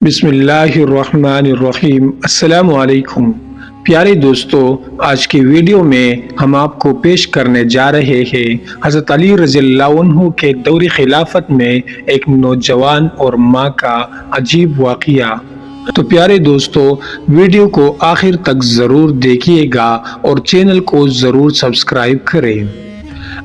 بسم اللہ الرحمن الرحیم۔ السلام علیکم پیارے دوستو، آج کی ویڈیو میں ہم آپ کو پیش کرنے جا رہے ہیں حضرت علی رضی اللہ عنہ کے دور خلافت میں ایک نوجوان اور ماں کا عجیب واقعہ۔ تو پیارے دوستو، ویڈیو کو آخر تک ضرور دیکھیے گا اور چینل کو ضرور سبسکرائب کریں۔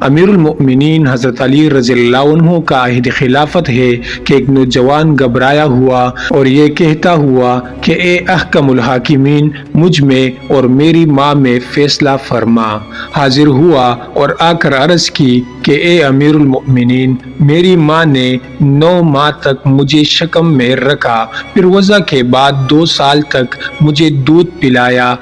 امیر المؤمنین حضرت علی رضی اللہ عنہ کا عہد خلافت ہے کہ ایک نوجوان گھبرایا ہوا اور یہ کہتا ہوا کہ اے احکم الحاکمین، مجھ میں اور میری ماں میں فیصلہ فرما۔ حاضر ہوا اور آ کر عرض کی کہ اے امیر المؤمنین، میری ماں نے 9 ماہ تک مجھے شکم میں رکھا، پھر وضع کے بعد 2 سال تک مجھے دودھ پلایا۔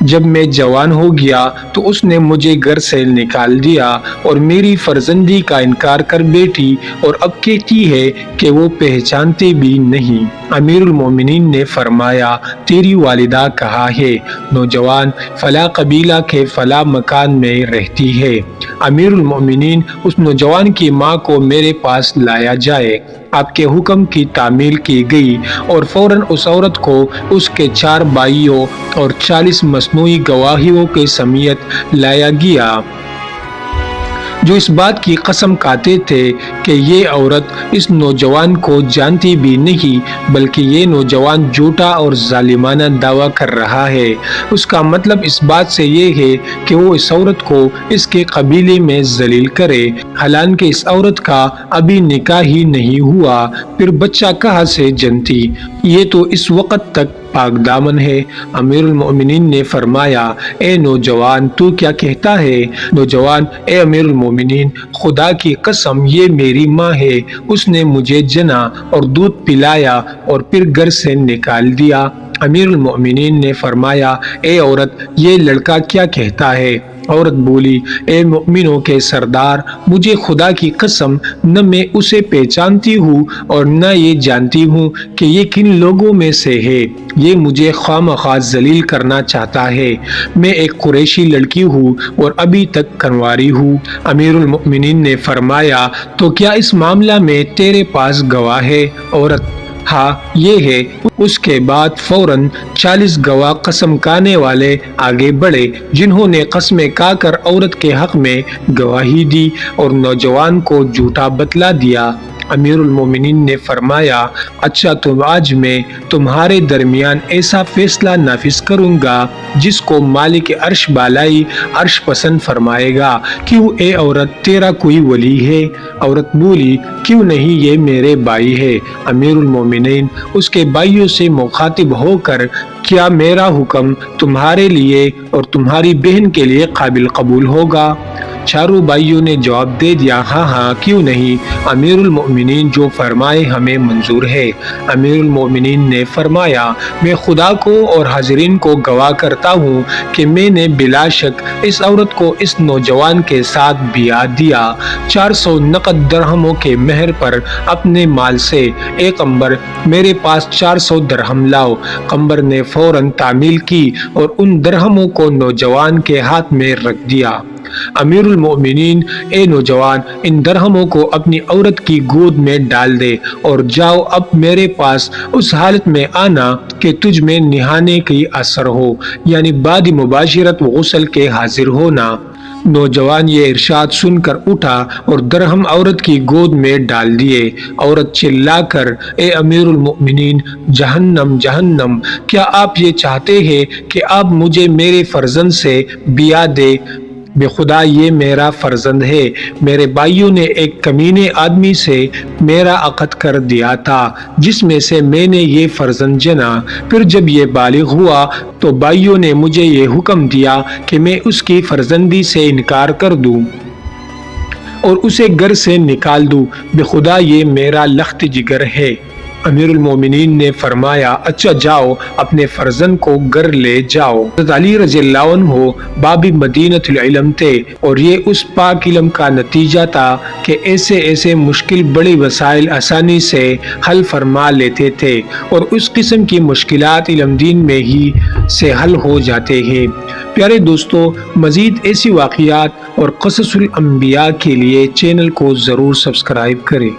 جب میں جوان ہو گیا تو اس نے مجھے گھر سے نکال دیا اور میری فرزندی کا انکار کر بیٹھی، اور اب کہتی ہے کہ وہ پہچانتے بھی نہیں۔ امیر المومنین نے فرمایا، تیری والدہ کہاں ہے؟ نوجوان، فلاں قبیلہ کے فلاں مکان میں رہتی ہے۔ امیر المومنین، اس نوجوان کی ماں کو میرے پاس لایا جائے۔ آپ کے حکم کی تعمیل کی گئی اور فوراً اس عورت کو اس کے 4 بھائیوں اور 40 مصنوعی گواہیوں کے سمیت لایا گیا، جو اس بات کی قسم کھاتے تھے کہ یہ عورت اس نوجوان کو جانتی بھی نہیں، بلکہ یہ نوجوان جھوٹا اور ظالمانہ دعویٰ کر رہا ہے۔ اس کا مطلب اس بات سے یہ ہے کہ وہ اس عورت کو اس کے قبیلے میں ذلیل کرے، حالانکہ اس عورت کا ابھی نکاح ہی نہیں ہوا، پھر بچہ کہاں سے جنتی؟ یہ تو اس وقت تک پاک دامن ہے۔ امیر المؤمنین نے فرمایا، اے نوجوان، تو کیا کہتا ہے؟ نوجوان، اے امیر المؤمنین، خدا کی قسم یہ میری ماں ہے، اس نے مجھے جنا اور دودھ پلایا اور پھر گھر سے نکال دیا۔ امیر المؤمنین نے فرمایا، اے عورت، یہ لڑکا کیا کہتا ہے؟ عورت بولی، اے مؤمنوں کے سردار، مجھے خدا کی قسم نہ میں اسے پہچانتی ہوں اور نہ یہ جانتی ہوں کہ یہ کن لوگوں میں سے ہے۔ یہ مجھے خواہ ذلیل کرنا چاہتا ہے۔ میں ایک قریشی لڑکی ہوں اور ابھی تک کنواری ہوں۔ امیر المؤمنین نے فرمایا، تو کیا اس معاملہ میں تیرے پاس گواہ ہے؟ عورت، ہاں یہ ہے۔ اس کے بعد فوراً 40 گواہ قسم کھانے والے آگے بڑھے، جنہوں نے قسمیں کھا کر عورت کے حق میں گواہی دی اور نوجوان کو جھوٹا بتلا دیا۔ امیر المومنین نے فرمایا، اچھا تو آج میں تمہارے درمیان ایسا فیصلہ نافذ کروں گا جس کو مالک عرش بالائی عرش پسند فرمائے گا۔ کیوں اے عورت، تیرا کوئی ولی ہے؟ عورت بولی، کیوں نہیں، یہ میرے بھائی ہے۔ امیر المومنین اس کے بھائیوں سے مخاطب ہو کر، کیا میرا حکم تمہارے لیے اور تمہاری بہن کے لیے قابل قبول ہوگا؟ چاروں بھائیوں نے جواب دے دیا، ہاں ہاں، کیوں نہیں، امیر المؤمنین جو فرمائے ہمیں منظور ہے۔ امیر المؤمنین نے فرمایا، میں خدا کو اور حاضرین کو گواہ کرتا ہوں کہ میں نے بلا شک اس عورت کو اس نوجوان کے ساتھ بیعہ دیا۔ 400 نقد درہموں کے مہر پر اپنے مال سے، اے قمبر، میرے پاس 400 درہم لاؤ۔ قمبر نے فوراً تعمیل کی اور ان درہموں کو نوجوان کے ہاتھ میں رکھ دیا۔ امیر المؤمنین، اے نوجوان، ان درہموں کو اپنی عورت کی گود میں ڈال دے اور جاؤ اب میرے پاس اس حالت میں آنا کہ تجھ میں نہانے کی اثر ہو، یعنی بعد مباشرت و غسل کے حاضر ہونا۔ نوجوان یہ ارشاد سن کر اٹھا اور درہم عورت کی گود میں ڈال دیے۔ عورت چلا کر، اے امیر المؤمنین، جہنم جہنم، کیا آپ یہ چاہتے ہیں کہ آپ مجھے میرے فرزند سے بیعہ دے؟ بے خدا یہ میرا فرزند ہے۔ میرے بھائیوں نے ایک کمینے آدمی سے میرا عقد کر دیا تھا، جس میں سے میں نے یہ فرزند جنا۔ پھر جب یہ بالغ ہوا تو بھائیوں نے مجھے یہ حکم دیا کہ میں اس کی فرزندی سے انکار کر دوں اور اسے گھر سے نکال دوں۔ بے خدا یہ میرا لخت جگر ہے۔ امیر المومنین نے فرمایا، اچھا جاؤ، اپنے فرزند کو گھر لے جاؤ۔ حضرت علی رضی اللہ عنہ باب مدینۃ العلم تھے، اور یہ اس پاک علم کا نتیجہ تھا کہ ایسے مشکل بڑے وسائل آسانی سے حل فرما لیتے تھے، اور اس قسم کی مشکلات علم دین میں ہی سے حل ہو جاتے ہیں۔ پیارے دوستو، مزید ایسی واقعات اور قصص الانبیاء کے لیے چینل کو ضرور سبسکرائب کریں۔